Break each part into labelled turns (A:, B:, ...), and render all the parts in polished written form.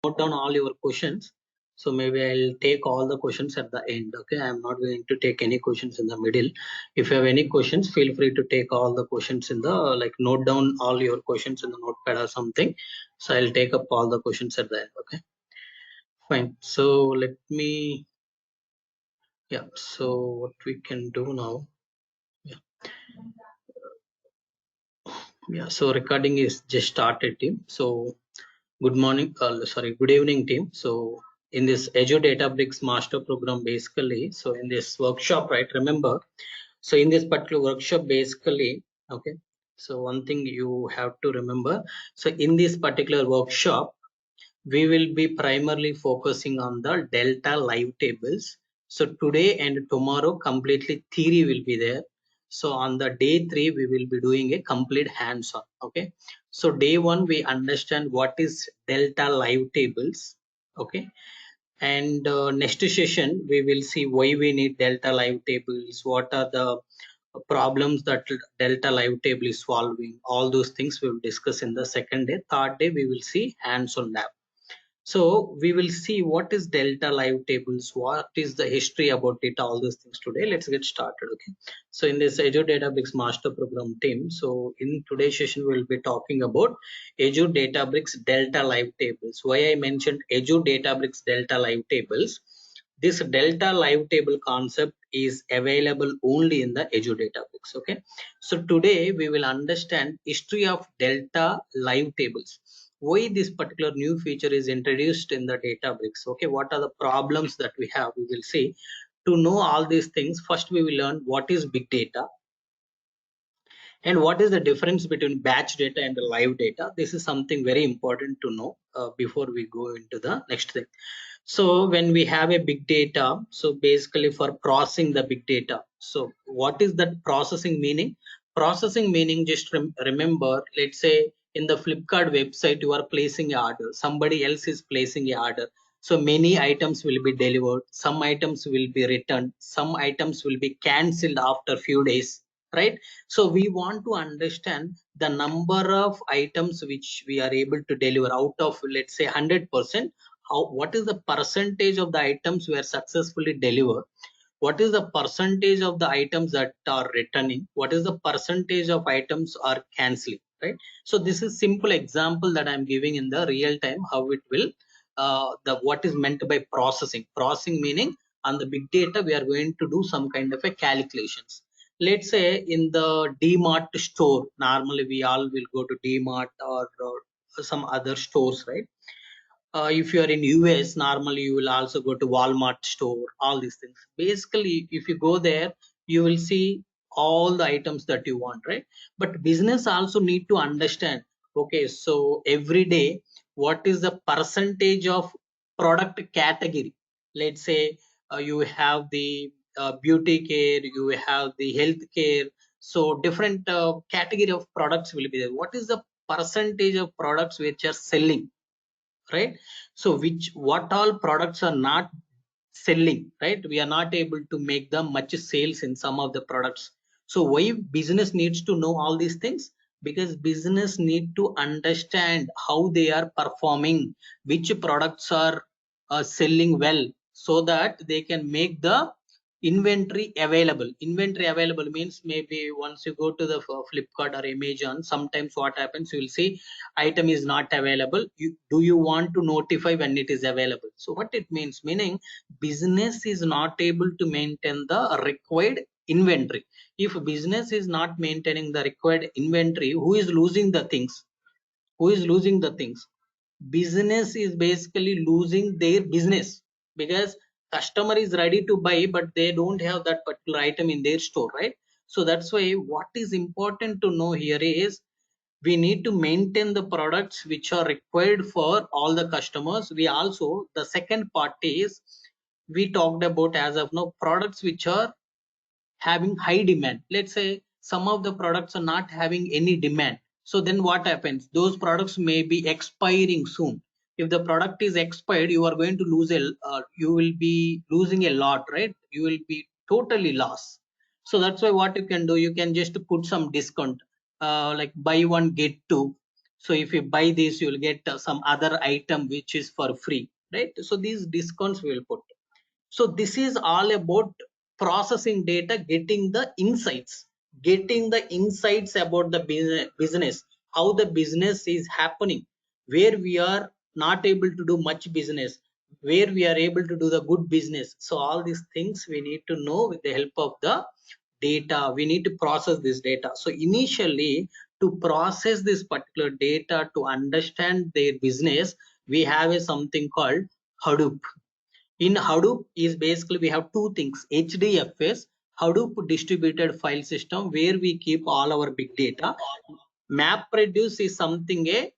A: note down all your questions. So maybe I'll take all the questions at the end. Okay, I'm not going to take any questions in the middle. If you have any questions, feel free to take all the questions in the note down all your questions in the notepad or something. So I'll take up all the questions at the end. Okay, fine. So let me, yeah. So what we can do now? Yeah, yeah. So recording is just started, team. So good morning, good evening, team. So in this Azure Databricks Master Program, basically, so in this workshop, right? Remember, so in this particular workshop, basically, okay. So one thing you have to remember. So in this particular workshop, we will be primarily focusing on the delta live tables. So today and tomorrow, completely theory will be there. So on the day 3, we will be doing a complete hands-on. Okay. So day 1, we understand what is delta live tables. Okay. And next session, we will see why we need delta live tables. What are the problems that delta live table is solving? All those things we will discuss in the second day. Third day, we will see hands-on lab. So we will see what is delta live tables, what is the history about it, all those things today. Let's get started. Okay. So in this Azure Databricks Master Program team, so in today's session, we'll be talking about Azure Databricks Delta Live Tables. Why I mentioned Azure Databricks Delta Live Tables. This Delta Live Table concept is available only in the Azure Databricks. Okay. So today we will understand history of Delta Live Tables, why this particular new feature is introduced in the Databricks. Okay, what are the problems that we have? We will see. To know all these things, first we will learn what is big data and what is the difference between batch data and live data. This is something very important to know before we go into the next thing. So when we have a big data, so basically for processing the big data, so what is that processing meaning? Processing meaning, just remember, let's say in the Flipkart website, you are placing an order, somebody else is placing an order. So many items will be delivered, some items will be returned, some items will be cancelled after few days, right? So we want to understand the number of items which we are able to deliver out of, let's say 100%. What is the percentage of the items were successfully delivered, what is the percentage of the items that are returning, what is the percentage of items are canceling, right? So this is simple example that I'm giving in the real time, how it will the what is meant by processing meaning on the big data we are going to do some kind of a calculations. Let's say in the DMart store, normally we all will go to DMart or some other stores, right? If you are in US, normally you will also go to Walmart store, all these things. Basically, if you go there, you will see all the items that you want, right? But business also need to understand, okay, so every day, what is the percentage of product category? Let's say you have the beauty care, you have the health care. So different category of products will be there. What is the percentage of products which are selling, right? So which what all products are not selling, right? We are not able to make them much sales in some of the products. So why business needs to know all these things? Because business need to understand how they are performing, which products are selling well, so that they can make the inventory available means, maybe once you go to the Flipkart or Amazon, sometimes what happens, you will see item is not available. Do you want to notify when it is available? So what it means, meaning business is not able to maintain the required inventory. If business is not maintaining the required inventory, who is losing the things? Who is losing the things? Business is basically losing their business, because customer is ready to buy but they don't have that particular item in their store, right? So that's why what is important to know here is we need to maintain the products which are required for all the customers. We also, the second part is, we talked about as of now products which are having high demand. Let's say some of the products are not having any demand, so then what happens, those products may be expiring soon. If the product is expired, you are going to lose you will be losing a lot, right? You will be totally lost. So that's why what you can do, you can just put some discount, like buy one get two. So if you buy this, you will get some other item which is for free, right? So these discounts we will put. So this is all about processing data, getting the insights about the business, how the business is happening, where we are not able to do much business, where we are able to do the good business. So all these things we need to know with the help of the data. We need to process this data. So initially, to process this particular data, to understand their business, we have a something called Hadoop. In Hadoop is basically we have two things: HDFS, Hadoop distributed file system, where we keep all our big data. MapReduce is something a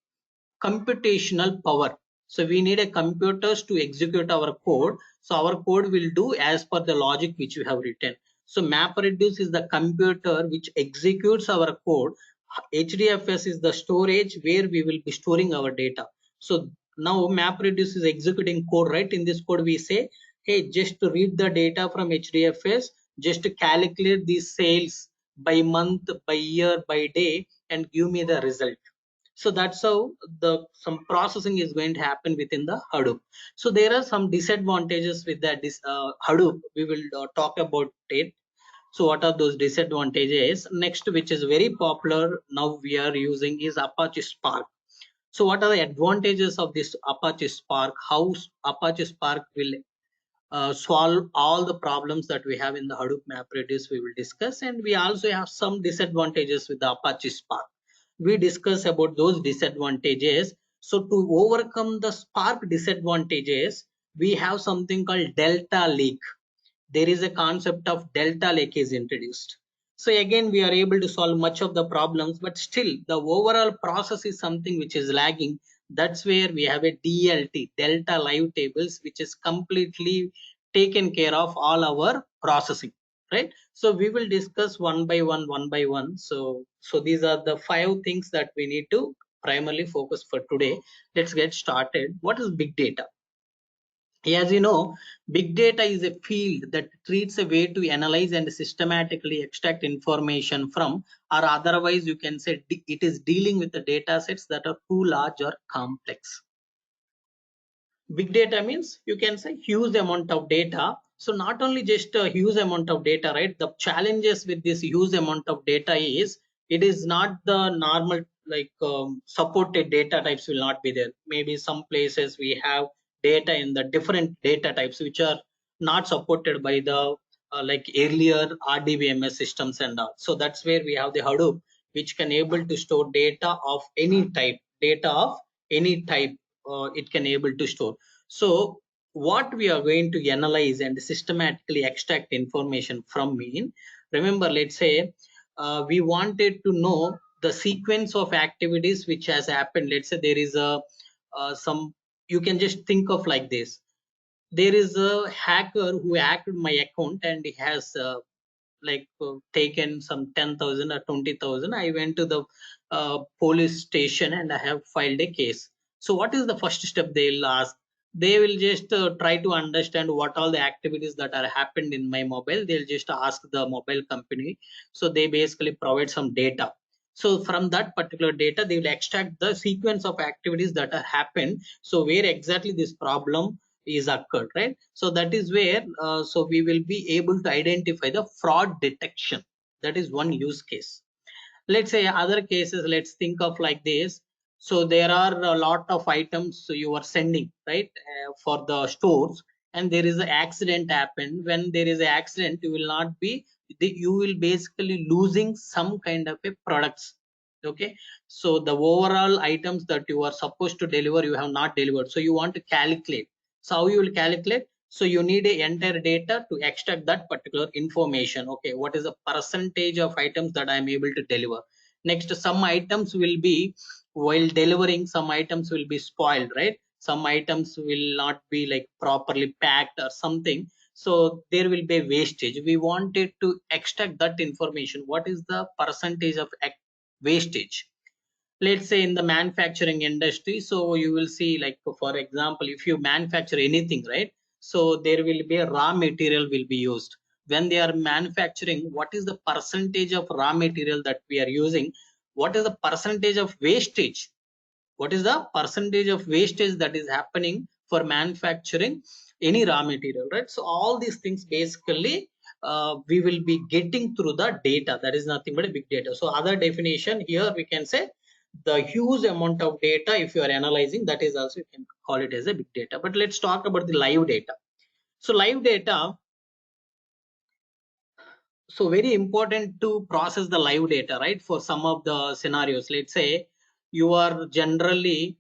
A: computational power. So we need a computers to execute our code. So our code will do as per the logic which we have written. So MapReduce is the computer which executes our code. HDFS is the storage where we will be storing our data. So now MapReduce is executing code, right? In this code we say, hey, just to read the data from HDFS, just to calculate these sales by month, by year, by day, and give me the result. So that's how the some processing is going to happen within the Hadoop. So there are some disadvantages with that Hadoop. We will talk about it. So what are those disadvantages? Next, which is very popular now we are using, is Apache Spark. So what are the advantages of this Apache Spark? How Apache Spark will solve all the problems that we have in the Hadoop MapReduce we will discuss, and we also have some disadvantages with the Apache Spark. We discuss about those disadvantages. So to overcome the Spark disadvantages, we have something called Delta Lake. There is a concept of delta lake is introduced. So again, we are able to solve much of the problems, but still the overall process is something which is lagging. That's where we have a DLT, delta live tables, which is completely taken care of all our processing, right? So we will discuss one by one. So these are the 5 things that we need to primarily focus for today. Let's get started. What is big data? As you know, big data is a field that treats a way to analyze and systematically extract information from, or otherwise you can say it is dealing with the data sets that are too large or complex. Big data means you can say huge amount of data. So not only just a huge amount of data, right? The challenges with this huge amount of data is it is not the normal, like supported data types will not be there. Maybe some places we have data in the different data types which are not supported by the like earlier RDBMS systems and all. So that's where we have the Hadoop, which can able to store data of any type, it can able to store. So what we are going to analyze and systematically extract information from mean, remember, let's say we wanted to know the sequence of activities which has happened. Let's say there is a some, you can just think of like this: there is a hacker who hacked my account and he has taken some 10,000 or 20,000. I went to the police station and I have filed a case. So what is the first step they'll ask? They will just try to understand what all the activities that are happened in my mobile. They'll just ask the mobile company. So they basically provide some data. So from that particular data, they will extract the sequence of activities that are happened. So where exactly this problem is occurred, right? So that is where so we will be able to identify the fraud detection. That is one use case. Let's say other cases, let's think of like this. So there are a lot of items you are sending, right, for the stores, and there is an accident happen. When there is an accident, you will not be, you will basically losing some kind of a products. Okay, so the overall items that you are supposed to deliver, you have not delivered. So you want to calculate. So how you will calculate? So you need a entire data to extract that particular information. Okay, what is the percentage of items that I am able to deliver? Next, some items will be, while delivering, some items will be spoiled, right? Some items will not be like properly packed or something. So there will be wastage. We wanted to extract that information. What is the percentage of wastage? Let's say in the manufacturing industry, so you will see, like for example, if you manufacture anything, right, so there will be a raw material will be used. When they are manufacturing, what is the percentage of raw material that we are using? What is the percentage of wastage? what is the percentage of wastage that is happening for manufacturing any raw material, right? So all these things basically we will be getting through the data. That is nothing but a big data. So other definition here we can say the huge amount of data, if you are analyzing, that is also you can call it as a big data. But let's talk about the live data. So live data, so very important to process the live data, right? For some of the scenarios, let's say you are generally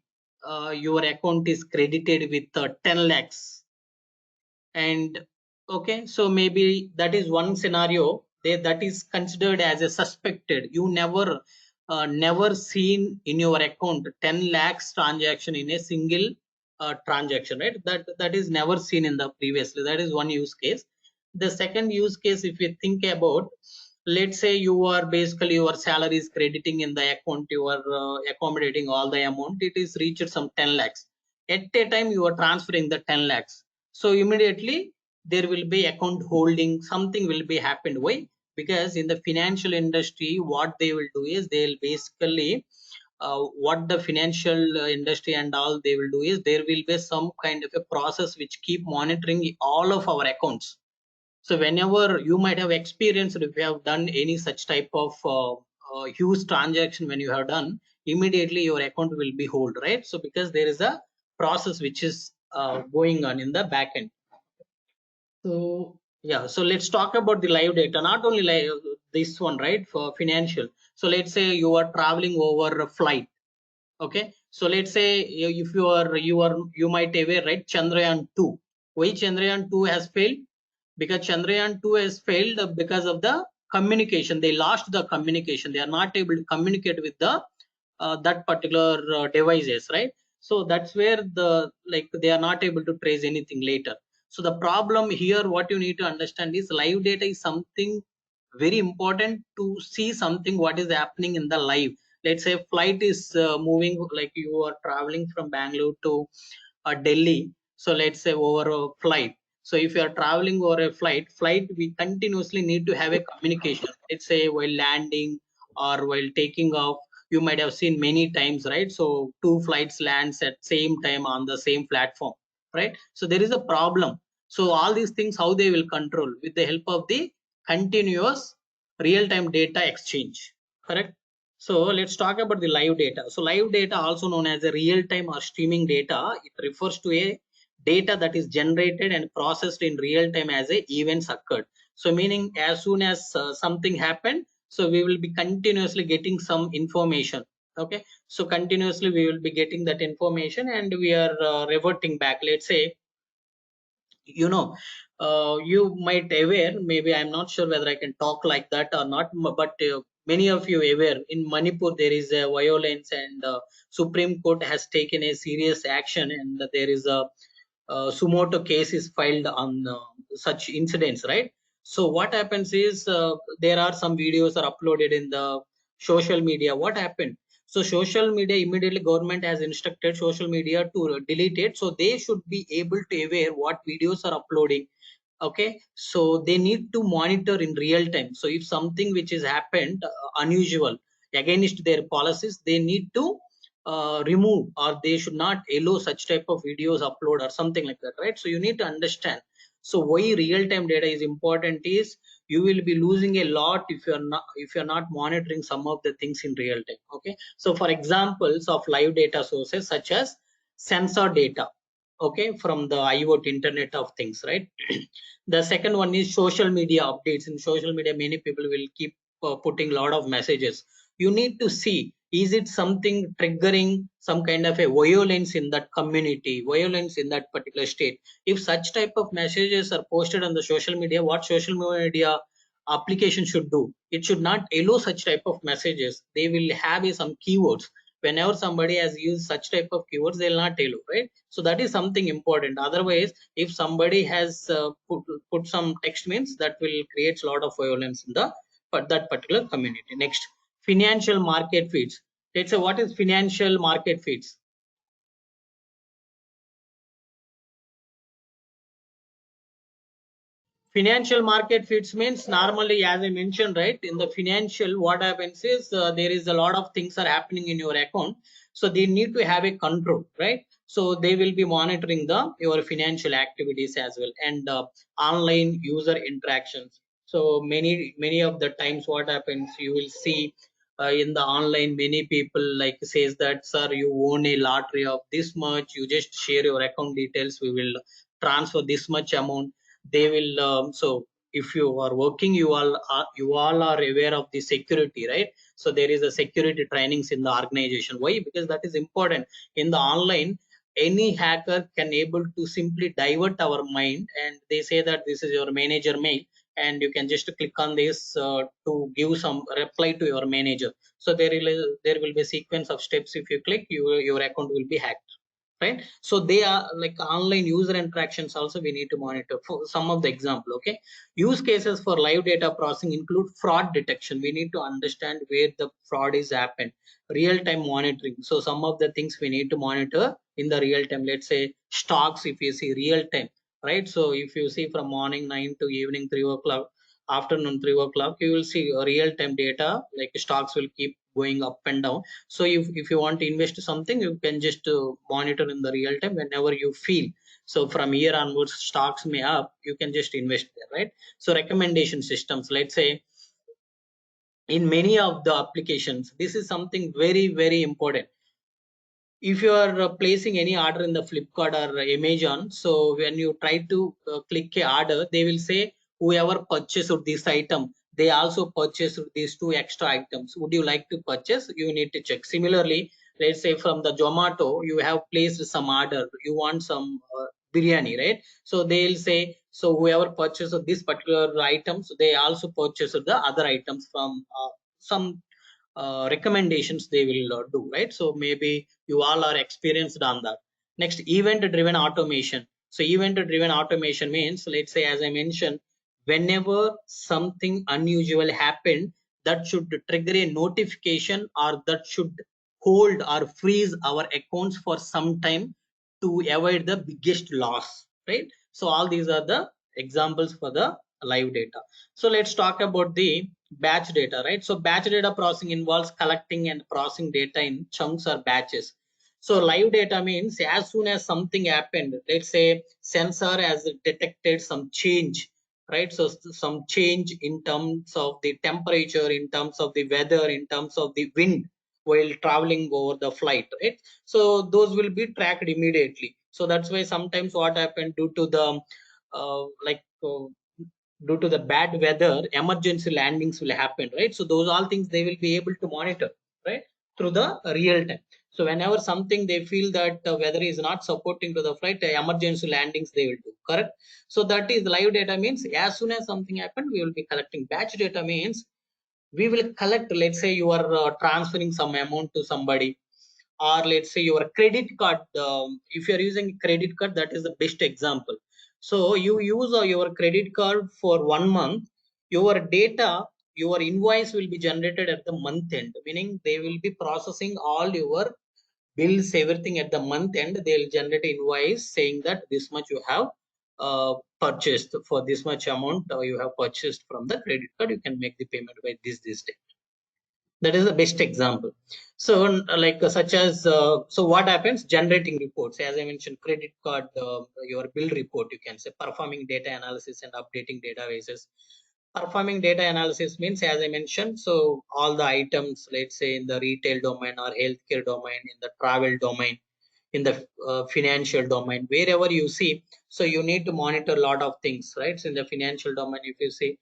A: your account is credited with 10 lakhs, and okay, so maybe that is one scenario that is considered as a suspected. You never seen in your account 10 lakhs transaction in a single transaction, right? That is never seen in the previously. That is one use case. The second use case, if you think about, let's say you are basically your salary is crediting in the account, you are accommodating all the amount, it is reached some 10 lakhs at a time, you are transferring the 10 lakhs. So immediately there will be account holding, something will be happened. Why? Because in the financial industry, what they will do is they'll basically what the financial industry and all they will do is there will be some kind of a process which keep monitoring all of our accounts. So whenever you might have experienced, if you have done any such type of huge transaction, when you have done, immediately your account will be hold, right? So because there is a process which is going on in the back end. So yeah, so let's talk about the live data, not only live, this one, right? For financial. So let's say you are traveling over a flight. Okay, so let's say if you might aware, right? Chandrayaan 2. Why Chandrayaan 2 has failed? Because Chandrayaan 2 has failed because of the communication. They lost the communication. They are not able to communicate with the that particular devices, right? So that's where the, like, they are not able to trace anything later. So the problem here, what you need to understand is live data is something very important to see something what is happening in the live. Let's say flight is moving, like you are traveling from Bangalore to Delhi. So let's say over a flight. So if you are traveling over a flight, we continuously need to have a communication. Let's say while landing or while taking off, you might have seen many times, right? So two flights lands at same time on the same platform, right? So there is a problem. So all these things, how they will control with the help of the continuous real-time data exchange, correct? So let's talk about the live data. So live data, also known as a real-time or streaming data, it refers to a data that is generated and processed in real time as a events occurred. So meaning as soon as something happened, so we will be continuously getting some information. Okay, so continuously we will be getting that information and we are reverting back. Let's say, you know, you might aware, maybe I'm not sure whether I can talk like that or not, but many of you aware in Manipur there is a violence, and Supreme Court has taken a serious action, and there is a sumoto case is filed on such incidents, right? So what happens is there are some videos are uploaded in the social media. What happened? So social media, immediately government has instructed social media to delete it. So they should be able to aware what videos are uploading. Okay, so they need to monitor in real time. So if something which has happened unusual against their policies, they need to remove, or they should not allow such type of videos upload or something like that, right? So you need to understand. So why real time data is important is you will be losing a lot if you're not monitoring some of the things in real time. Okay, so for examples of live data sources such as sensor data, okay, from the IoT, internet of things, right? The second one is social media updates. In social media, many people will keep putting a lot of messages. You need to see, is it something triggering some kind of a violence in that community, violence in that particular state? If such type of messages are posted on the social media, what social media application should do, it should not allow such type of messages. They will have some keywords. Whenever somebody has used such type of keywords, they'll not allow, right? So that is something important. Otherwise, if somebody has put some text, means that will create a lot of violence in the that particular community. Next, financial market feeds. Let's say, what is financial market feeds? Financial market fits means normally, as I mentioned, right, in the financial, what happens is there is a lot of things are happening in your account. So they need to have a control, right? So they will be monitoring the your financial activities as well, and online user interactions. So many of the times what happens, you will see in the online, many people like says that, sir, you won a lottery of this much, you just share your account details, we will transfer this much amount. They will so if you are working, you all are aware of the security, right? So there is a security trainings in the organization. Why? Because that is important. In the online, any hacker can able to simply divert our mind, and they say that this is your manager mail, and you can just click on this to give some reply to your manager. So there will be a sequence of steps. If you click, your account will be hacked, right? So they are like online user interactions also we need to monitor. For some of the example, okay, use cases for live data processing include fraud detection. We need to understand where the fraud is happened. Real time monitoring, so some of the things we need to monitor in the real time. Let's say stocks, if you see real time, right? So if you see from morning 9 to evening 3 o'clock, afternoon 3 o'clock, you will see real time data, like stocks will keep going up and down. So if you want to invest something, you can just monitor in the real time whenever you feel. So from here onwards, stocks may up, you can just invest there, right? So recommendation systems, let's say in many of the applications, this is something very important. If you are placing any order in the Flipkart or Amazon, so when you try to click a order, they will say whoever purchased this item, they also purchased these two extra items. Would you like to purchase? You need to check. Similarly, let's say from the Zomato, you have placed some order, you want some biryani, right? So they'll say, so whoever purchased this particular items, they also purchased the other items from some recommendations they will do, right? So maybe you all are experienced on that. Next, event driven automation. So event driven automation means, let's say, as I mentioned, whenever something unusual happened, that should trigger a notification, or that should hold or freeze our accounts for some time to avoid the biggest loss, right? So all these are the examples for the live data. So let's talk about the batch data, right? So batch data processing involves collecting and processing data in chunks or batches. So live data means as soon as something happened, let's say sensor has detected some change, right? So some change in terms of the temperature, in terms of the weather, in terms of the wind while traveling over the flight, right? So those will be tracked immediately. So that's why sometimes what happened, due to the due to the bad weather, emergency landings will happen, right? So those all things they will be able to monitor, right, through the real time. So whenever something they feel that the weather is not supporting to the flight, emergency landings they will do, correct? So that is live data means as soon as something happened, we will be collecting. Batch data means we will collect, let's say you are transferring some amount to somebody, or let's say your credit card. If you are using credit card, that is the best example. So you use your credit card for 1 month, your data, your invoice will be generated at the month end, meaning they will be processing all your bills, everything at the month end. They'll generate invoice saying that this much you have purchased, for this much amount you have purchased from the credit card, you can make the payment by this day. That is the best example. So like such as so what happens, generating reports, as I mentioned, credit card, your bill report, you can say. Performing data analysis and updating databases. Performing data analysis means, as I mentioned, so all the items, let's say in the retail domain or healthcare domain, in the travel domain, in the financial domain, wherever you see, so you need to monitor a lot of things, right? So in the financial domain, if you see,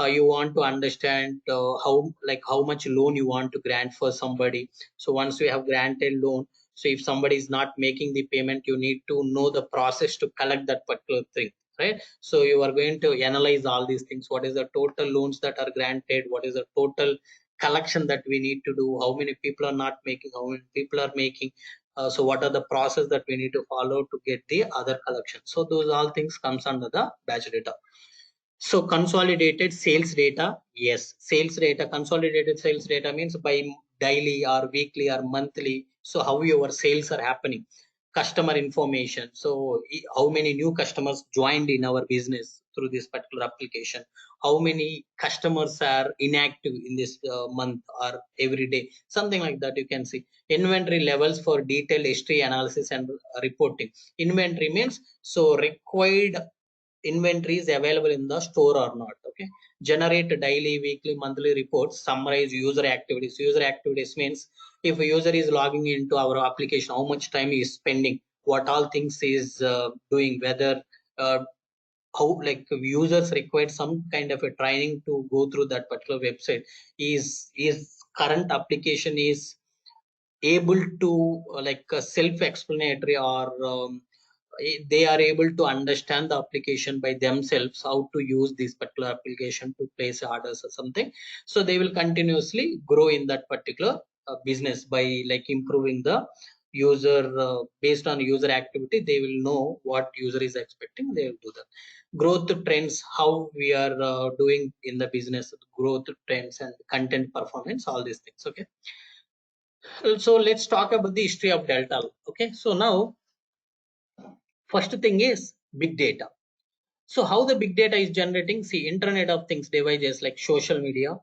A: you want to understand how much loan you want to grant for somebody. So once you have granted loan, so if somebody is not making the payment, you need to know the process to collect that particular thing, right? So you are going to analyze all these things. What is the total loans that are granted? What is the total collection that we need to do? How many people are not making? How many people are making? So what are the process that we need to follow to get the other collection? So those all things comes under the batch data. So consolidated sales data, yes, sales data, consolidated sales data means by daily or weekly or monthly. So how your sales are happening. customer information. So how many new customers joined in our business through this particular application, how many customers are inactive in this month or every day, something like that. You can see inventory levels for detailed history analysis and reporting. Inventory means so required inventory is available in the store or not. Okay, generate daily, weekly, monthly reports. Summarize user activities. User activities means if a user is logging into our application, how much time he is spending, what all things he is doing, whether uh, how like users require some kind of a training to go through that particular website. Is current application is able to self explanatory, or they are able to understand the application by themselves, how to use this particular application to place orders or something. So they will continuously grow in that particular business by like improving the user, based on user activity. They will know what user is expecting, they will do that. Growth trends, how we are doing in the business, growth trends and content performance, all these things. Okay, so let's talk about the history of Delta. Okay, so now first thing is big data. So how the big data is generating? See, Internet of Things devices like social media,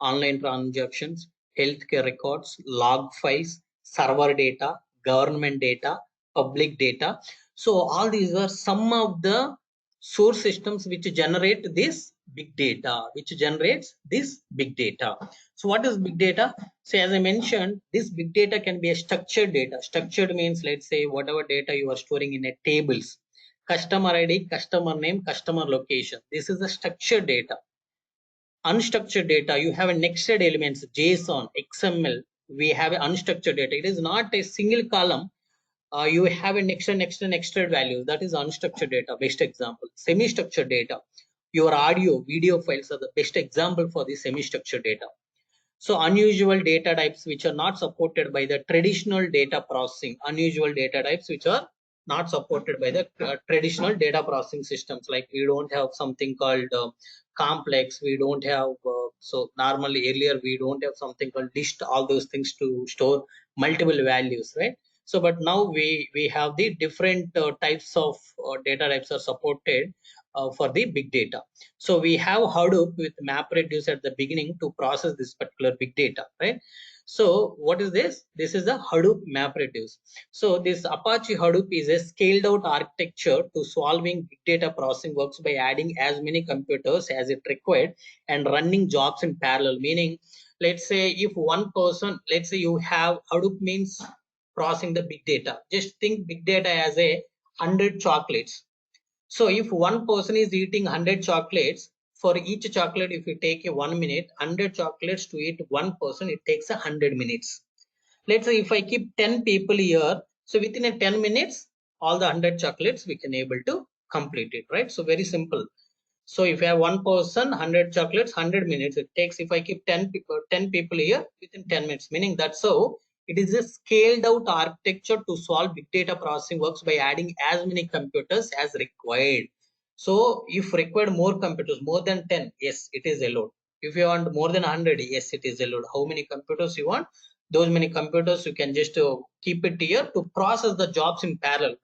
A: online transactions, healthcare records, log files, server data, government data, public data. So all these are some of the source systems which generate this big data, which generates this big data. So what is big data? So as I mentioned, this big data can be a structured data. Structured means, let's say, whatever data you are storing in a tables, customer ID, customer name, customer location. This is the structured data. Unstructured data, you have a nested elements, JSON, XML. We have unstructured data. It is not a single column. You have a nested values. That is unstructured data. Best example. Semi-structured data. Your audio, video files are the best example for the semi-structured data. So unusual data types which are not supported by the traditional data processing, unusual data types which are not supported by the traditional data processing systems. Like we don't have something called complex, we don't have, so normally earlier we don't have something called list, all those things to store multiple values, right? So but now we have the different types of data types are supported for the big data. So we have Hadoop with MapReduce at the beginning to process this particular big data, right? So what is this? This is a Hadoop MapReduce. So this Apache Hadoop is a scaled out architecture to solving big data processing works by adding as many computers as it required and running jobs in parallel. Meaning, let's say if one person, let's say you have Hadoop means processing the big data. Just think big data as a 100 chocolates. So if one person is eating 100 chocolates, for each chocolate, if you take a 1 minute, 100 chocolates to eat one person, it takes 100 minutes. Let's say if I keep 10 people here, so within a 10 minutes, all the 100 chocolates we can able to complete it, right? So very simple. So if you have one person, 100 chocolates, 100 minutes it takes. If I keep 10 people here within 10 minutes, meaning that's how it is a scaled out architecture to solve big data processing works by adding as many computers as required. So if required more computers, more than 10, yes, it is allowed. If you want more than 100, yes, it is allowed. How many computers you want? Those many computers you can just keep it here to process the jobs in parallel.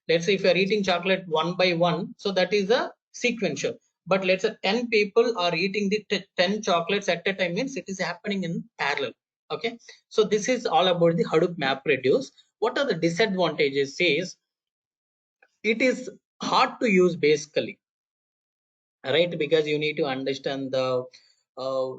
A: Let's say if you are eating chocolate one by one, so that is a sequential. But let's say 10 people are eating the 10 chocolates at a time, means it is happening in parallel. Okay, so this is all about the Hadoop MapReduce. What are the disadvantages? Is it is hard to use basically, right? Because you need to understand the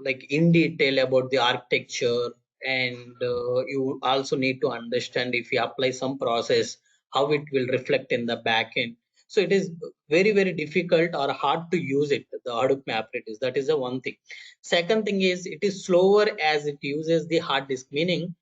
A: like in detail about the architecture, and you also need to understand if you apply some process, how it will reflect in the back end. So it is very difficult or hard to use it, the Hadoop MapReduce. That is the one thing. Second thing is it is slower as it uses the hard disk, meaning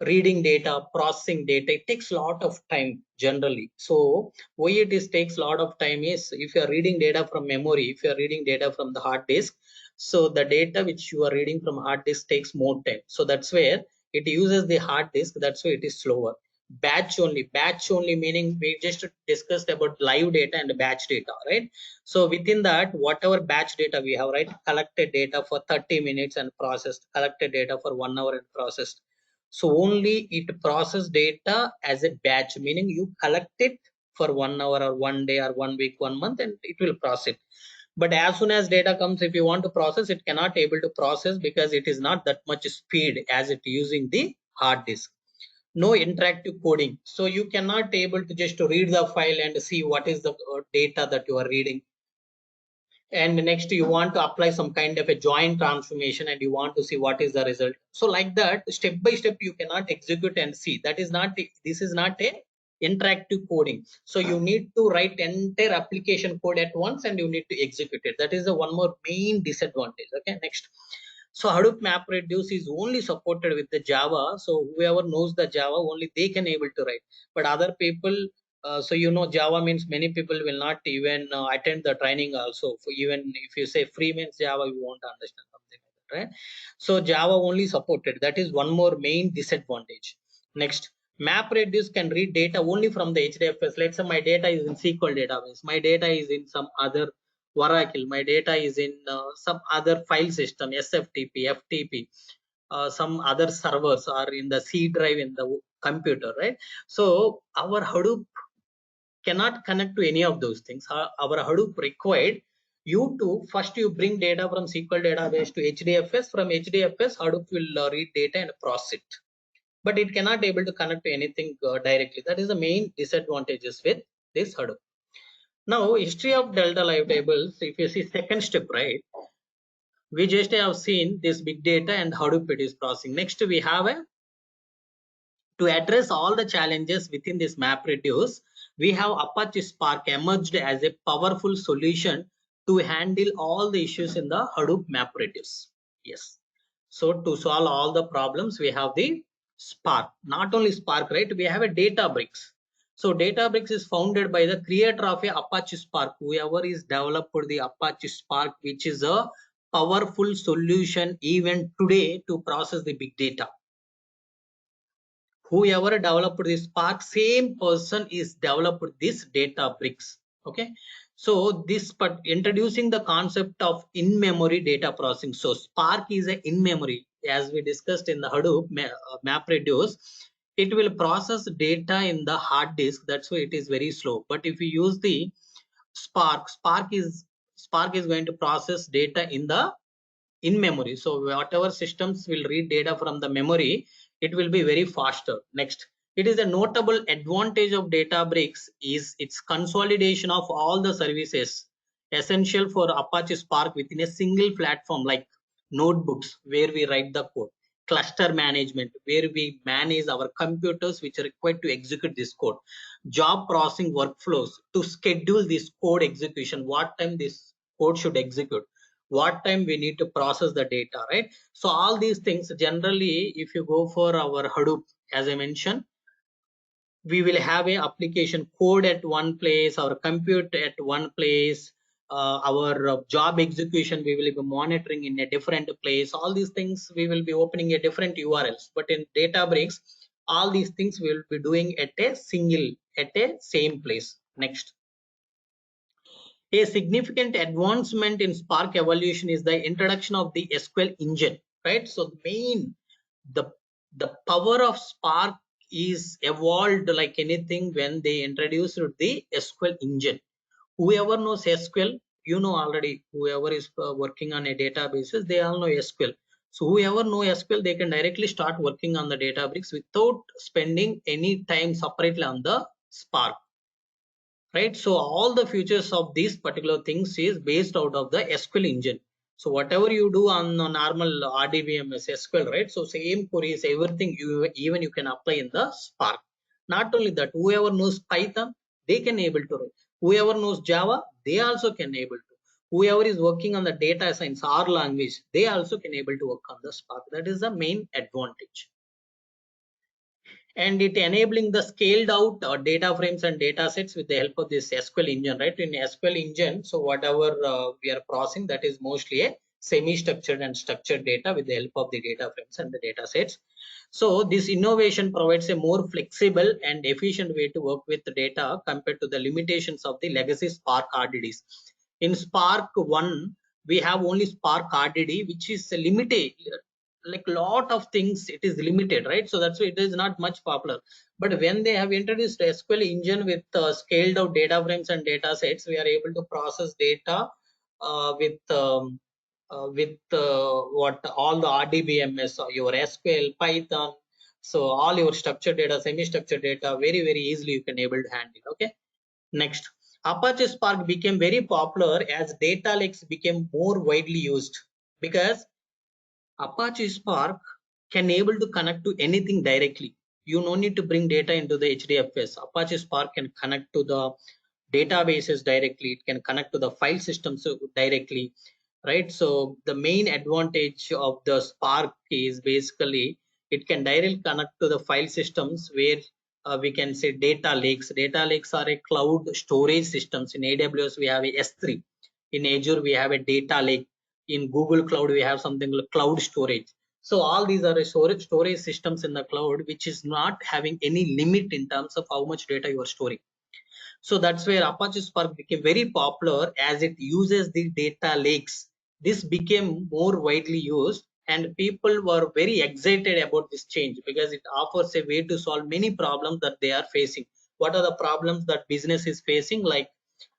A: reading data, processing data, it takes a lot of time generally. So why it is takes a lot of time is if you are reading data from memory, if you are reading data from the hard disk, so the data which you are reading from hard disk takes more time. So that's where it uses the hard disk. That's why it is slower. Batch only meaning we just discussed about live data and batch data, right? So within that, whatever batch data we have, right, collected data for 30 minutes and processed, collected data for 1 hour and processed, So only it process data as a batch, meaning you collect it for 1 hour or 1 day or 1 week, 1 month, and it will process it. But as soon as data comes, if you want to process, it cannot able to process because it is not that much speed as it using the hard disk. No interactive coding, so you cannot able to just to read the file and see what is the data that you are reading. And next you want to apply some kind of a joint transformation and you want to see what is the result. So like that, step by step you cannot execute and see. That is not, this is not a interactive coding. So you need to write entire application code at once and you need to execute it. That is the one more main disadvantage. Okay, next. So Hadoop MapReduce is only supported with the Java. So whoever knows the Java, only they can able to write. But other people, so you know, Java means many people will not even attend the training also. For even if you say free means Java, you won't understand something like that, right? So Java only supported. That is one more main disadvantage. Next, MapReduce can read data only from the HDFS. Let's say my data is in SQL database. My data is in some other Oracle. My data is in some other file system, SFTP, FTP. Some other servers are in the C drive in the computer, right? So our Hadoop cannot connect to any of those things. Our Hadoop required you to first you bring data from SQL database to HDFS. From HDFS, Hadoop will read data and process it, but it cannot able to connect to anything directly. That is the main disadvantages with this Hadoop. Now, history of Delta Live Tables. If you see second step, right? We just have seen this big data and Hadoop it is processing. Next, we have a to address all the challenges within this MapReduce, we have Apache Spark emerged as a powerful solution to handle all the issues in the Hadoop MapReduce. Yes. So to solve all the problems, we have the Spark. Not only Spark, right? We have a Databricks. So Databricks is founded by the creator of a Apache Spark. Whoever is developed the Apache Spark, which is a powerful solution even today to process the big data. Whoever developed this Spark, same person is developed this Databricks. Okay, so this but introducing the concept of in-memory data processing. So Spark is a in-memory, as we discussed in the Hadoop MapReduce. It will process data in the hard disk. That's why it is very slow. But if you use the Spark is going to process data in memory. So whatever systems will read data from the memory, it will be very faster. Next, it is a notable advantage of Databricks is its consolidation of all the services essential for Apache Spark within a single platform, like notebooks where we write the code, cluster management where we manage our computers which are required to execute this code, job processing workflows to schedule this code execution, what time this code should execute, what time we need to process the data, right? So all these things generally, if you go for our Hadoop, as I mentioned, we will have a application code at one place, our compute at one place, our job execution we will be monitoring in a different place. All these things we will be opening a different URLs, but in Databricks all these things we will be doing at a same place. Next, a significant advancement in Spark evolution is the introduction of the SQL engine, right? So the the power of Spark is evolved like anything when they introduced the SQL engine. Whoever knows SQL, you know already. Whoever is working on a databases, they all know SQL. So whoever know SQL, they can directly start working on the Databricks without spending any time separately on the Spark, right? So all the features of these particular things is based out of the SQL engine. So whatever you do on a normal RDBMS SQL, right? So same queries, everything even you can apply in the Spark. Not only that, whoever knows Python, they can able to write. Whoever knows Java, they also can able to. Whoever is working on the data science R language, they also can able to work on the Spark. That is the main advantage. And it enabling the scaled out data frames and data sets with the help of this SQL engine, right? In SQL engine, so whatever we are processing, that is mostly a semi-structured and structured data with the help of the data frames and the data sets. So this innovation provides a more flexible and efficient way to work with the data compared to the limitations of the legacy Spark RDDs. In Spark 1, we have only Spark RDD, which is limited. like lot of things it is limited, right? So that's why it is not much popular. But when they have introduced SQL engine with scaled out data frames and data sets, we are able to process data with what all the RDBMS or your SQL, Python. So all your structured data, semi-structured data, very easily you can able to handle. Okay. Next, Apache Spark became very popular as data lakes became more widely used, because Apache Spark can able to connect to anything directly. You no need to bring data into the HDFS. Apache Spark can connect to the databases directly. It can connect to the file systems directly, right? So the main advantage of the Spark is basically it can directly connect to the file systems where we can say data lakes. Data lakes are a cloud storage systems. In AWS we have a S3. In Azure we have a data lake. In Google Cloud we have something like cloud storage. So all these are storage systems in the cloud which is not having any limit in terms of how much data you are storing. So that's where Apache Spark became very popular as it uses the data lakes. This became more widely used and people were very excited about this change because it offers a way to solve many problems that they are facing. What are the problems that business is facing? Like,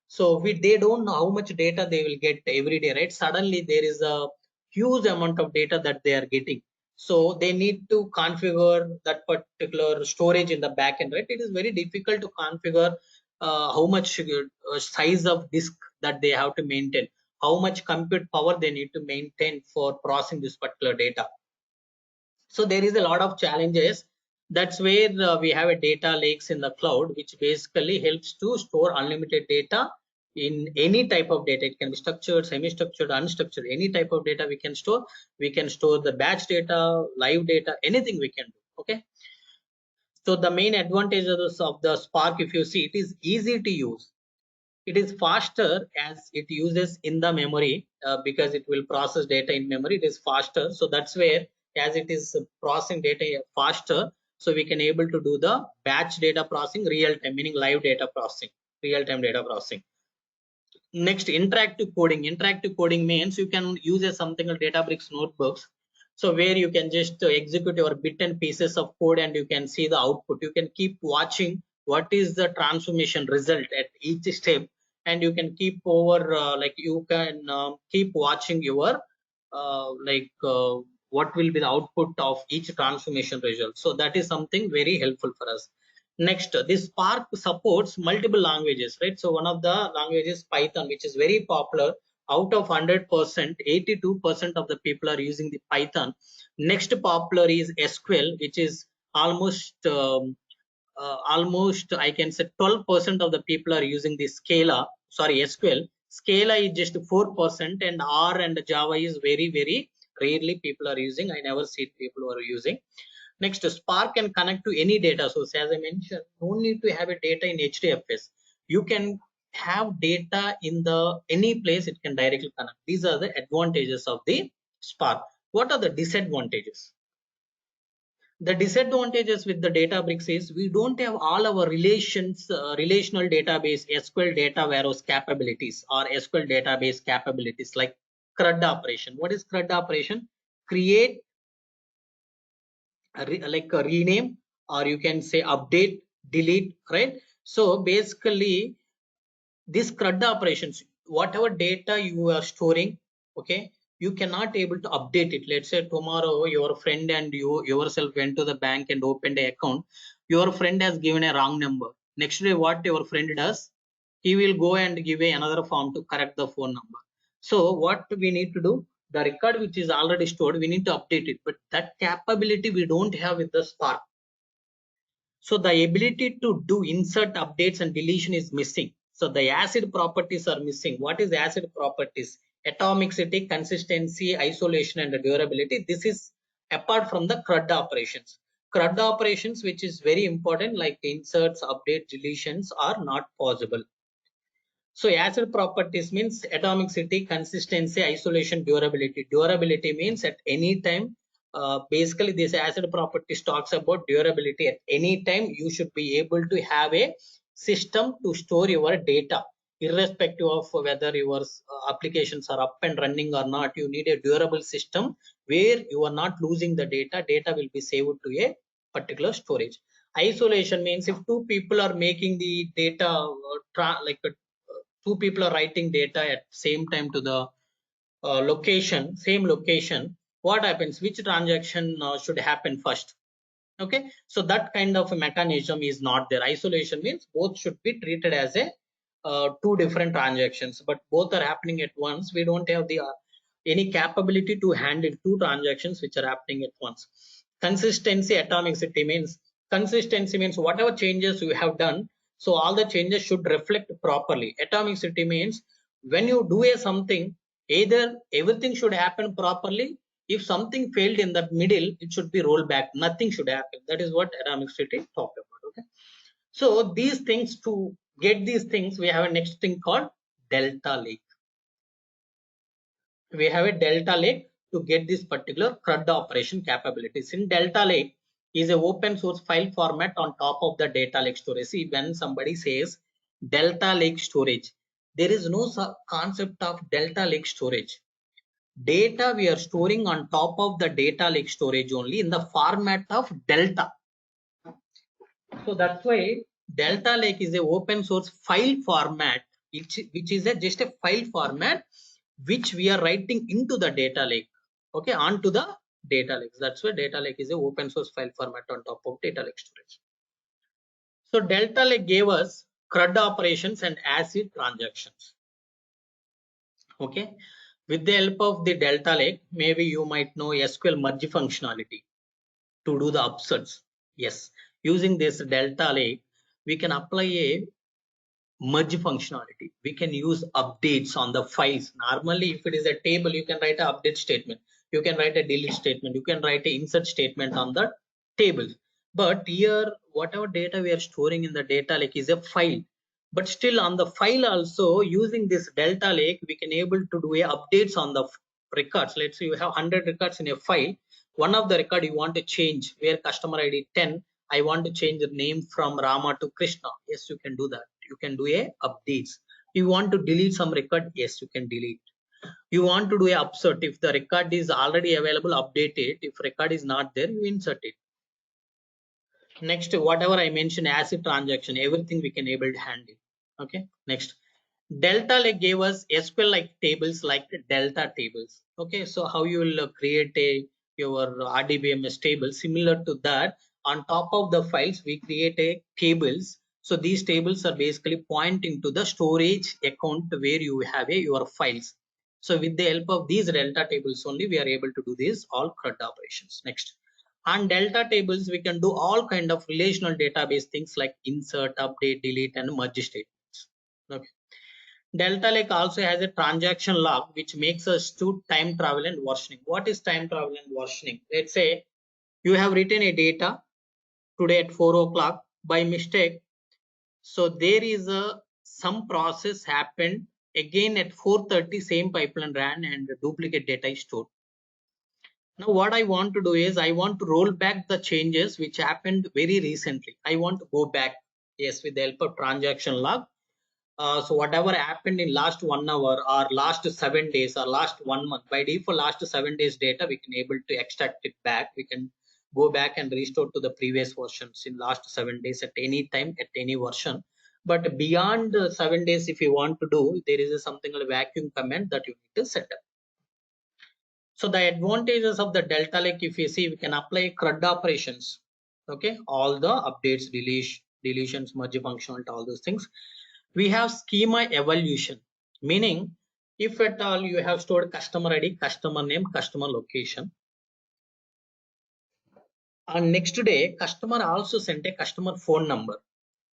A: so they don't know how much data they will get every day, right? Suddenly there is a huge amount of data that they are getting. So they need to configure that particular storage in the backend, right? It is very difficult to configure how much size of disk that they have to maintain, how much compute power they need to maintain for processing this particular data. So there is a lot of challenges. That's where we have a data lakes in the cloud, which basically helps to store unlimited data in any type of data. It can be structured, semi-structured, unstructured, any type of data we can store. We can store the batch data, live data, anything we can do. Okay. So the main advantages of the Spark, if you see, it is easy to use. It is faster as it uses in the memory because it will process data in memory. It is faster. So that's where as it is processing data faster, so we can able to do the batch data processing real time, meaning live data processing, real time data processing. Next, interactive coding. Interactive coding means you can use a something like Databricks notebooks. So where you can just execute your bit and pieces of code and you can see the output. You can keep watching what is the transformation result at each step, and you can keep over like you can keep watching your what will be the output of each transformation result. So that is something very helpful for us. Next, this Spark supports multiple languages, right? So one of the languages Python, which is very popular. Out of 100%, 82% of the people are using the Python. Next popular is SQL, which is almost I can say 12% of the people are using the SQL. Scala is just 4%, and R and Java is very rarely people are using. I never see people who are using. Next, Spark can connect to any data source. As I mentioned, no need to have a data in HDFS. You can have data in the any place it can directly connect. These are the advantages of the Spark. What are the disadvantages? The disadvantages with the Databricks is we don't have all our relational database SQL data warehouse capabilities or SQL database capabilities like CRUD operation. What is CRUD operation? Create like a rename, or you can say update, delete, right? So basically this CRUD operations, whatever data you are storing, okay, you cannot able to update it. Let's say tomorrow your friend and you yourself went to the bank and opened an account. Your friend has given a wrong number. Next day, what your friend does, he will go and give another form to correct the phone number. So what we need to do, the record which is already stored, we need to update it. But that capability we don't have with the Spark. So the ability to do insert, updates and deletion is missing. So the acid properties are missing. What is acid properties? Atomicity, consistency, isolation and durability. This is apart from the CRUD operations. CRUD operations, which is very important, like inserts, updates, deletions are not possible. So acid properties means atomicity, consistency, isolation, durability. Durability means at any time, basically this acid properties talks about durability. At any time you should be able to have a system to store your data. irrespective of whether your applications are up and running or not, you need a durable system where you are not losing the data. Data will be saved to a particular storage. Isolation means if two people are making the data, two people are writing data at same time to the same location, what happens? Which transaction should happen first? Okay, so that kind of a mechanism is not there. Isolation means both should be treated as a two different transactions, but both are happening at once. We don't have the any capability to handle two transactions which are happening at once. Consistency, atomicity means whatever changes you have done, so all the changes should reflect properly. Atomicity means when you do a something, either everything should happen properly. If something failed in the middle, it should be rolled back. Nothing should happen. That is what atomicity talk about. Okay. So these things, to get these things, we have a next thing called delta lake. We have a delta lake to get this particular CRUD operation capabilities. In delta lake is a open source file format on top of the data lake storage. See, when somebody says delta lake storage, there is no concept of delta lake storage. Data we are storing on top of the data lake storage only in the format of delta. So that's why delta lake is a open source file format, which is just a file format which we are writing into the data lake, okay, onto the data lake. That's why data lake is a open source file format on top of data lake storage. So delta lake gave us CRUD operations and ACID transactions. Okay, with the help of the delta lake, maybe you might know SQL merge functionality to do the upserts. Yes, using this delta lake, we can apply a merge functionality. We can use updates on the files. Normally, if it is a table, you can write an update statement. You can write a delete statement. You can write an insert statement on the table. But here, whatever data we are storing in the data lake is a file. But still on the file also, using this delta lake, we can able to do a updates on the records. Let's say you have 100 records in a file. One of the record you want to change, where customer ID 10, I want to change the name from Rama to Krishna. Yes, you can do that. You can do a updates. You want to delete some record? Yes, you can delete. You want to do a upsert. If the record is already available, update it. If record is not there, you insert it. Next, whatever I mentioned, ACID transaction, everything we can able to handle. Okay. Next, delta lake gave us SQL like tables, like delta tables. Okay, so how you will create your RDBMS table, similar to that. On top of the files, we create a tables. So these tables are basically pointing to the storage account where you have your files. So with the help of these delta tables only, we are able to do these all CRUD operations. Next, on delta tables, we can do all kind of relational database things like insert, update, delete, and merge statements. Okay. Delta Lake also has a transaction log which makes us to time travel and versioning. What is time travel and versioning? Let's say you have written a data today at 4 o'clock by mistake. So there is some process happened again at 4:30, same pipeline ran and the duplicate data is stored. Now what I want to do is I want to roll back the changes which happened very recently. I want to go back. Yes, with the help of transaction log. So whatever happened in last 1 hour or last 7 days or last 1 month, by default last 7 days data, we can able to extract it back. We can go back and restore to the previous versions in last 7 days at any time at any version. But beyond 7 days, if you want to do, there is something called vacuum command that you need to set up. So the advantages of the delta lake, if you see, we can apply CRUD operations. Okay, all the updates, deletions, merge functionality, all those things. We have schema evaluation, meaning if at all you have stored customer ID, customer name, customer location. On next day, customer also sent a customer phone number.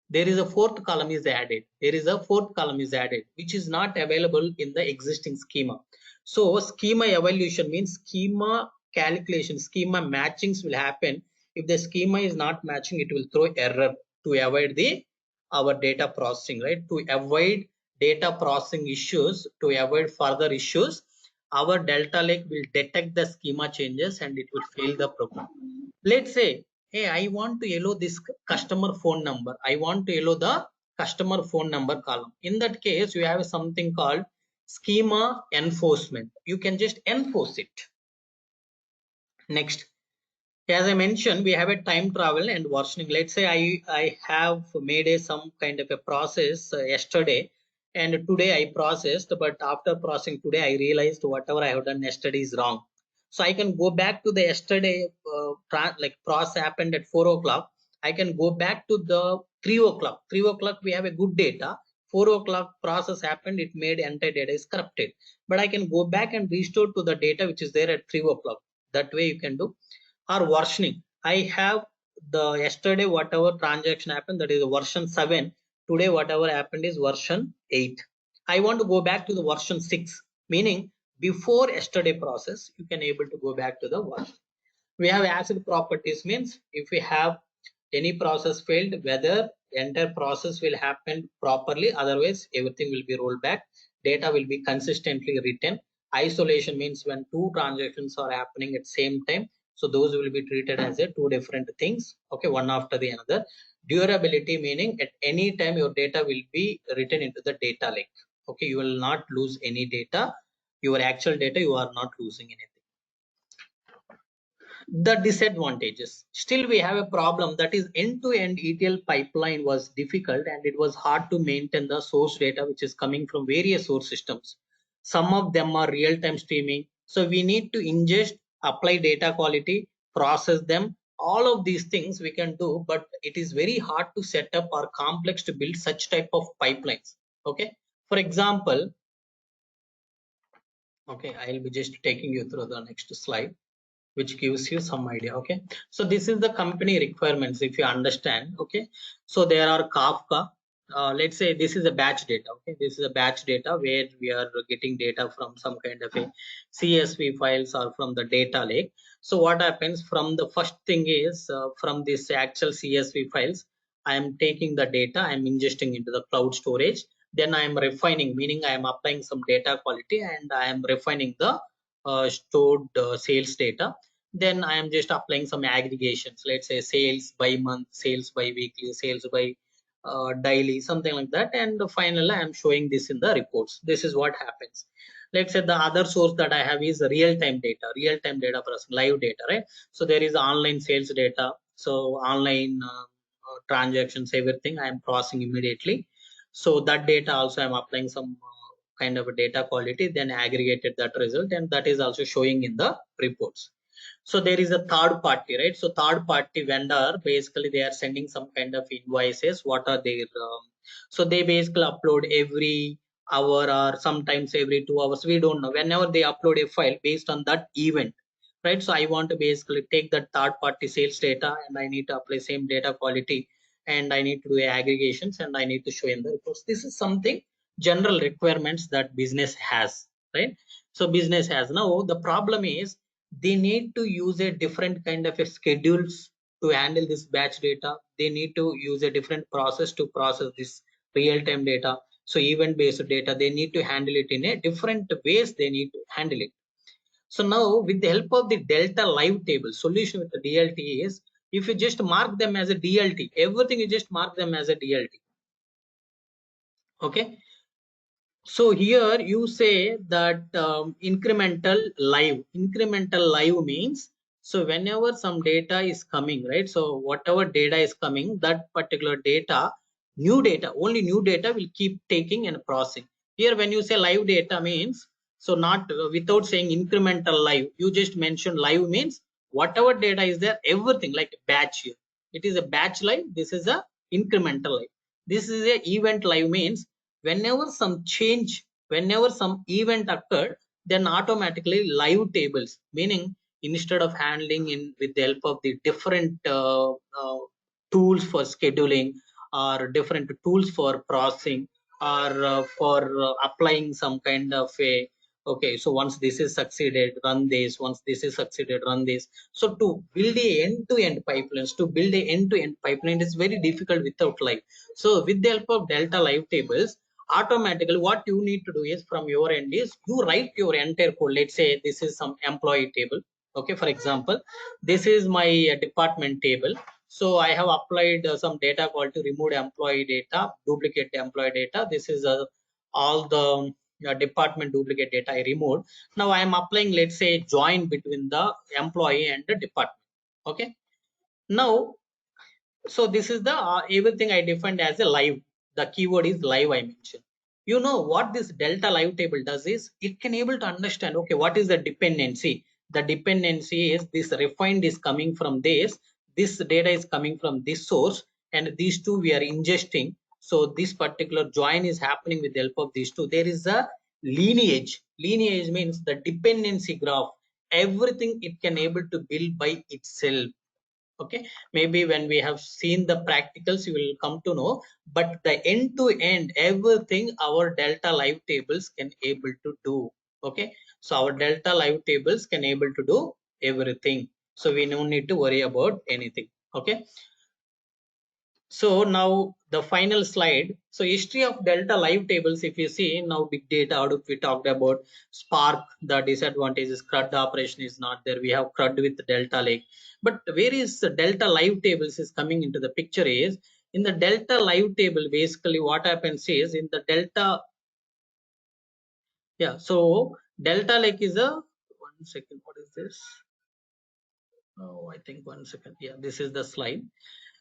A: There is a fourth column is added. There is a fourth column is added, which is not available in the existing schema. So schema evaluation means schema calculation, schema matchings will happen. If the schema is not matching, it will throw error to avoid our data processing, right? To avoid data processing issues, to avoid further issues, our delta lake will detect the schema changes and it will fail the program. Let's say, hey, I want to allow this customer phone number. I want to allow the customer phone number column. In that case, you have something called schema enforcement. You can just enforce it. Next, as I mentioned, we have a time travel and versioning. Let's say I have made some kind of a process yesterday, and today I processed, but after processing today, I realized whatever I have done yesterday is wrong. So I can go back to the yesterday, like process happened at 4 o'clock. I can go back to the 3 o'clock. 3 o'clock, we have a good data. 4 o'clock process happened, it made entire data is corrupted. But I can go back and restore to the data which is there at 3 o'clock. That way you can do. Or versioning. I have the yesterday whatever transaction happened, that is version 7. Today whatever happened is version 8. I want to go back to the version 6, meaning before yesterday process you can able to go back to the version. We have acid properties, means if we have any process failed, whether entire process will happen properly, otherwise everything will be rolled back, data will be consistently written. Isolation means when two transactions are happening at same time, so those will be treated as a two different things, okay, one after the another. Durability meaning at any time your data will be written into the data lake, okay, you will not lose any data, your actual data you are not losing anything. The disadvantages, still we have a problem, that is end-to-end ETL pipeline was difficult and it was hard to maintain the source data which is coming from various source systems. Some of them are real-time streaming, so we need to ingest, apply data quality, process them. All of these things we can do, but it is very hard to set up or complex to build such type of pipelines. Okay, for example, okay, I'll be just taking you through the next slide which gives you some idea. Okay, so this is the company requirements, if you understand. Okay, so there are Kafka, let's say this is a batch data. Okay, this is a batch data where we are getting data from some kind of a CSV files or from the data lake. So what happens, from the first thing is from this actual CSV files, I am taking the data, I am ingesting into the cloud storage, then I am refining, meaning I am applying some data quality and I am refining the stored sales data. Then I am just applying some aggregations, let's say sales by month, sales by weekly, sales by daily, something like that, and finally I am showing this in the reports. This is what happens. Let's say the other source that I have is real-time data for live data, right? So there is online sales data, so online transactions, everything I am processing immediately. So that data also I am applying some kind of a data quality, then aggregated that result, and that is also showing in the reports. So there is a third party, right? So third party vendor, basically they are sending some kind of invoices. What are their so they basically upload every hour or sometimes every 2 hours, we don't know, whenever they upload a file based on that event, right? So I want to basically take that third party sales data and I need to apply same data quality, and I need to do aggregations and I need to show in the reports. This is something general requirements that business has, right? So business has. Now the problem is they need to use a different kind of a schedules to handle this batch data. They need to use a different process to process this real-time data. So event based data, they need to handle it in a different ways, they need to handle it. So now with the help of the delta live table, solution with the DLT is, if you just mark them as a DLT, everything you just mark them as a DLT. Okay, so here you say that incremental live means, so whenever some data is coming, right? So whatever data is coming, that particular data, new data, only new data will keep taking and processing. Here when you say live data means, so not without saying incremental live, you just mention live means whatever data is there, everything like batch here. It is a batch live, this is a incremental live. This is a event live means whenever some change, whenever some event occurred, then automatically live tables, meaning instead of handling in with the help of the different tools for scheduling or different tools for processing or for applying some kind of a, okay, so once this is succeeded, run this, once this is succeeded, run this. So to build a end-to-end pipelines, to build a end-to-end pipeline is very difficult without live. So with the help of delta live tables, automatically what you need to do is, from your end is, you write your entire code. Let's say this is some employee table. Okay, for example, this is my department table. So I have applied some data quality, removed employee data, duplicate employee data. This is all the department duplicate data I removed. Now I am applying, let's say, join between the employee and the department. Okay. Now, so this is the everything I defined as a live. The keyword is live I mentioned. You know what this delta live table does is it can able to understand, okay, what is the dependency. The dependency is this refined is coming from this data is coming from this source, and these two we are ingesting. So this particular join is happening with the help of these two. There is a lineage. Lineage means the dependency graph. Everything it can able to build by itself. Okay, maybe when we have seen the practicals you will come to know, but the end to end everything our delta live tables can able to do. Okay, so our delta live tables can able to do everything, so we no need to worry about anything. Okay, so now the final slide. So history of delta live tables, if you see now big data Hadoop, we talked about Spark. The disadvantage is CRUD operation is not there. We have CRUD with delta lake. But where is the delta live tables is coming into the picture is in the delta live table. Basically what happens is in the delta, yeah, so delta lake is a, one second, what is this? Oh, I think one second. Yeah, this is the slide.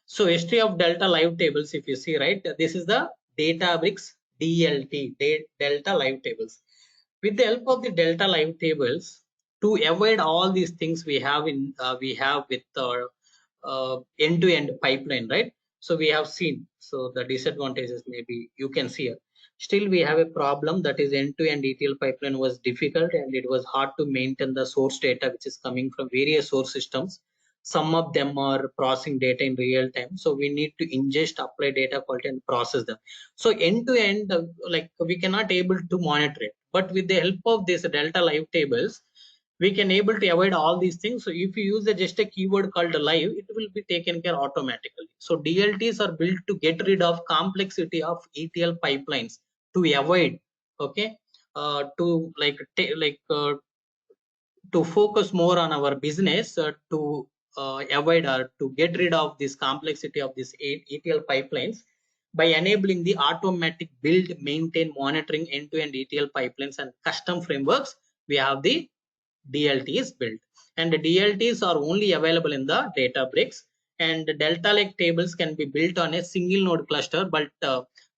A: So history of delta live tables, if you see, right, this is the Databricks DLT, delta live tables. With the help of the delta live tables, to avoid all these things we have with our end-to-end pipeline, right? So we have seen, so the disadvantages maybe you can see here. Still we have a problem, that is end-to-end ETL pipeline was difficult and it was hard to maintain the source data which is coming from various source systems. Some of them are processing data in real time, so we need to ingest, apply data quality and process them. So end to end, like we cannot able to monitor it, but with the help of this delta live tables we can able to avoid all these things. So if you use just a keyword called live, it will be taken care automatically. So DLTs are built to get rid of complexity of ETL pipelines, to avoid, okay, to to focus more on our business, to avoid or to get rid of this complexity of this ETL pipelines by enabling the automatic build, maintain, monitoring end-to-end ETL pipelines and custom frameworks. We have the DLTs built, and the DLTs are only available in the Databricks, and the delta lake tables can be built on a single node cluster, but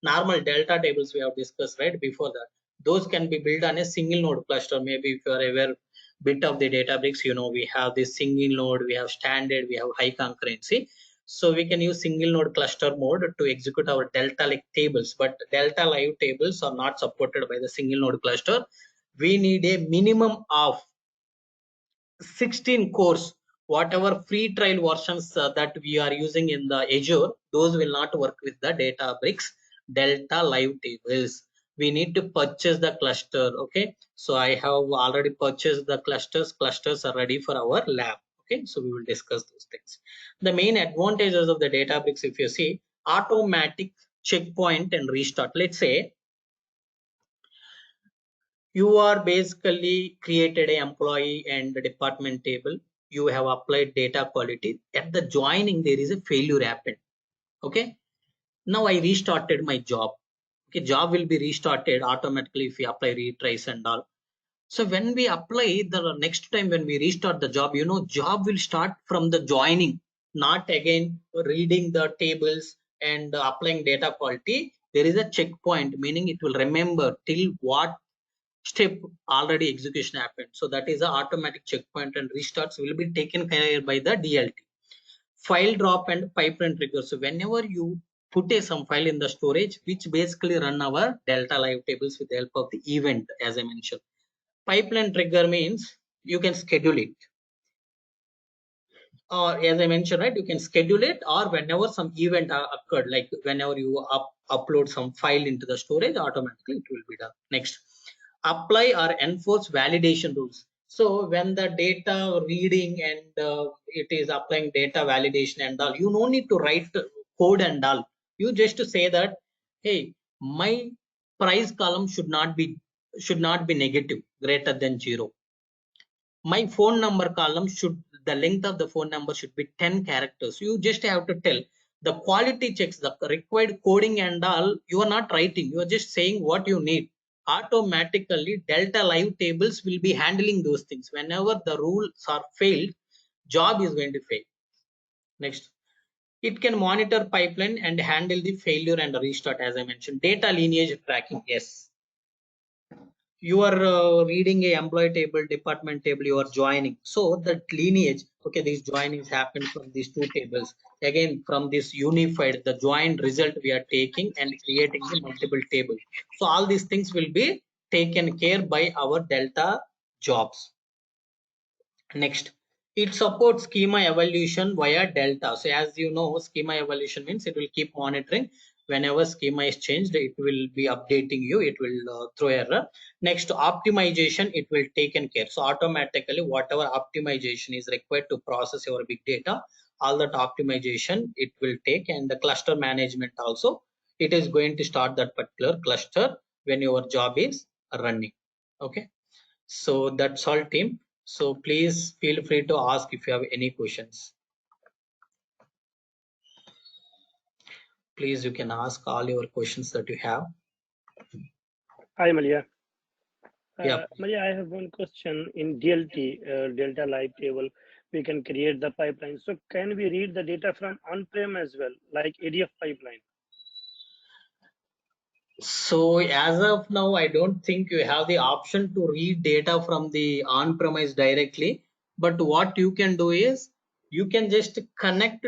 A: normal delta tables we have discussed right before that, those can be built on a single node cluster. Maybe if you are aware bit of the Databricks, you know, we have this single node, we have standard, we have high concurrency. So we can use single node cluster mode to execute our delta lake tables, but delta live tables are not supported by the single node cluster. We need a minimum of 16 cores. Whatever free trial versions that we are using in the Azure, those will not work with the Databricks delta live tables. We need to purchase the cluster. Okay, so I have already purchased the clusters are ready for our lab. Okay, so we will discuss those things. The main advantages of the Databricks, if you see, automatic checkpoint and restart. Let's say you are basically created a employee and department table. You have applied data quality. At the joining there is a failure happened. Okay, now I restarted my job. Okay, job will be restarted automatically if we apply retries and all. So when we apply the next time, when we restart the job, you know, job will start from the joining, not again reading the tables and applying data quality. There is a checkpoint, meaning it will remember till what step already execution happened. So that is the automatic checkpoint, and restarts will be taken care by the DLT. File drop and pipeline trigger. So whenever you put some file in the storage, which basically run our delta live tables with the help of the event, as I mentioned. Pipeline trigger means you can schedule it, or as I mentioned, right, you can schedule it, or whenever some event occurred, like whenever you upload some file into the storage, automatically it will be done. Next, apply or enforce validation rules. So when the data reading and it is applying data validation and all, you no need to write code and all. You just to say that, hey, my price column should not be negative, greater than 0. My phone number column should the length of the phone number should be 10 characters. You just have to tell the quality checks, the required coding and all. You are not writing, you are just saying what you need. Automatically delta live tables will be handling those things. Whenever the rules are failed, job is going to fail. Next, it can monitor pipeline and handle the failure and restart. As I mentioned, data lineage tracking. Yes, you are reading a employee table, department table, you are joining, so that lineage, okay, these joinings happen from these two tables. Again, from this unified, the joined result we are taking and creating the multiple tables. So all these things will be taken care by our delta jobs. Next, it supports schema evolution via delta. So as you know, schema evolution means it will keep monitoring. Whenever schema is changed, it will be updating you, it will throw error. Next, optimization, it will taken care. So automatically whatever optimization is required to process your big data, all that optimization it will take. And the cluster management also, it is going to start that particular cluster when your job is running. Okay, so that's all, team. So please feel free to ask if you have any questions. Please, you can ask all your questions that you have.
B: Hi, Malia.
A: Yeah.
B: Malia, I have one question. In DLT, Delta Live Table, we can create the pipeline. So can we read the data from on-prem as well, like ADF pipeline?
A: So as of now, I don't think you have the option to read data from the on-premise directly. But what you can do is you can just connect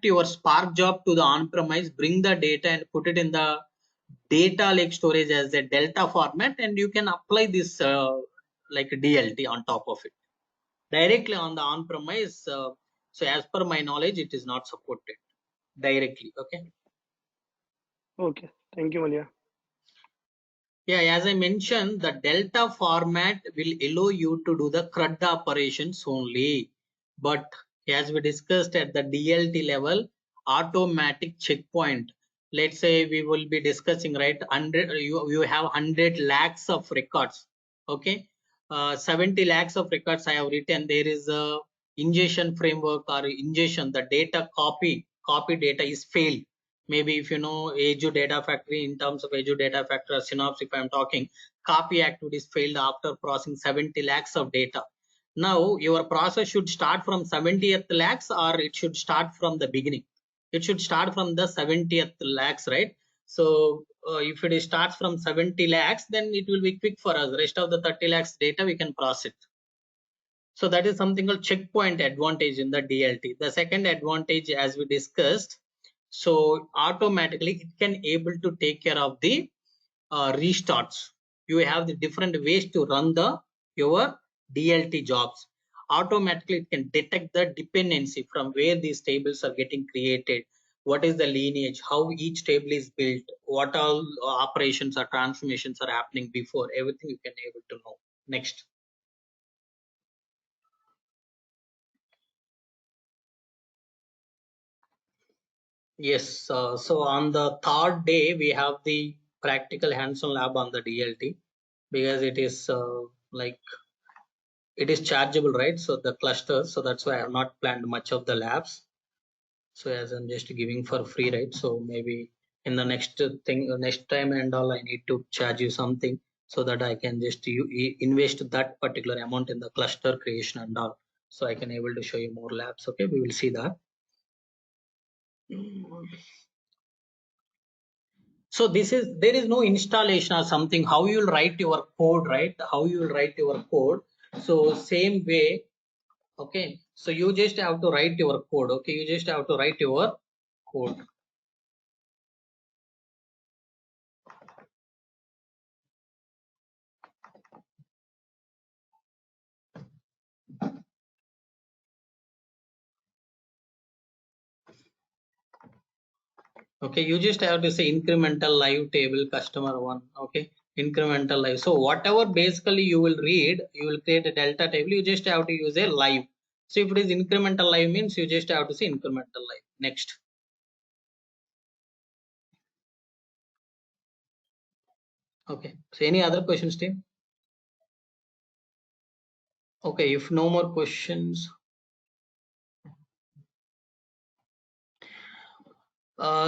A: your Spark job to the on-premise, bring the data and put it in the data lake storage as a delta format, and you can apply this like DLT on top of it directly on the on-premise. So as per my knowledge, it is not supported directly. Okay.
B: Okay, thank you, Malia.
A: Yeah, as I mentioned, the delta format will allow you to do the CRUD operations only. But as we discussed at the DLT level, automatic checkpoint. Let's say we will be discussing, right? 100, you have 100 lakhs of records. Okay. 70 lakhs of records I have written. There is a ingestion framework or ingestion. The data copy data is failed. Maybe if you know Azure Data Factory, in terms of Azure Data Factory or Synapse, if I'm talking, copy activities failed after processing 70 lakhs of data. Now your process should start from 70th lakhs, or it should start from the beginning. It should start from the 70th lakhs, right? So if it starts from 70 lakhs, then it will be quick for us. Rest of the 30 lakhs data we can process. So that is something called checkpoint advantage in the DLT. The second advantage, as we discussed, so automatically it can able to take care of the restarts. You have the different ways to run the your DLT jobs. Automatically it can detect the dependency from where these tables are getting created, what is the lineage, how each table is built, what all operations or transformations are happening before, everything you can able to know. Next. Yes, so on the third day, we have the practical hands-on lab on the DLT, because it is like it is chargeable, right? So the clusters, so that's why I have not planned much of the labs. So as I'm just giving for free, right? So maybe in the next thing, next time and all, I need to charge you something so that I can just invest that particular amount in the cluster creation and all. So I can able to show you more labs. Okay, we will see that. So this is, there is no installation or something, how you will write your code, right? How you will write your code. So same way. Okay, so you just have to write your code. Okay, you just have to write your code. Okay, you just have to say incremental live table customer one. Okay, incremental live. So whatever basically you will read, you will create a delta table, you just have to use a live. So if it is incremental live means you just have to say incremental live. Next. Okay, so any other questions, team? Okay, if no more questions,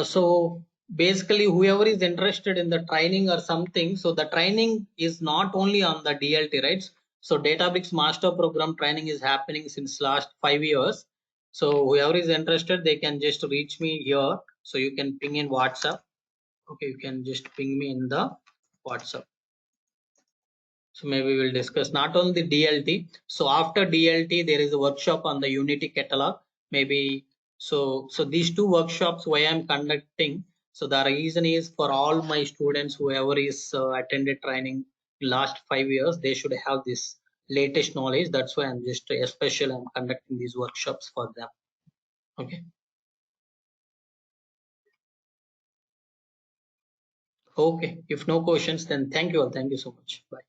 A: so basically whoever is interested in the training or something, so the training is not only on the DLT, right? So Databricks Master Program training is happening since last 5 years. So whoever is interested, they can just reach me here. So you can ping in WhatsApp. Okay, you can just ping me in the WhatsApp. So maybe we'll discuss not only the DLT. So after DLT, there is a workshop on the Unity catalog. Maybe so these two workshops why I'm conducting. So the reason is for all my students, whoever is attended training last 5 years, they should have this latest knowledge. That's why I'm just especially I'm conducting these workshops for them. Okay. Okay. If no questions, then thank you all. Thank you so much. Bye.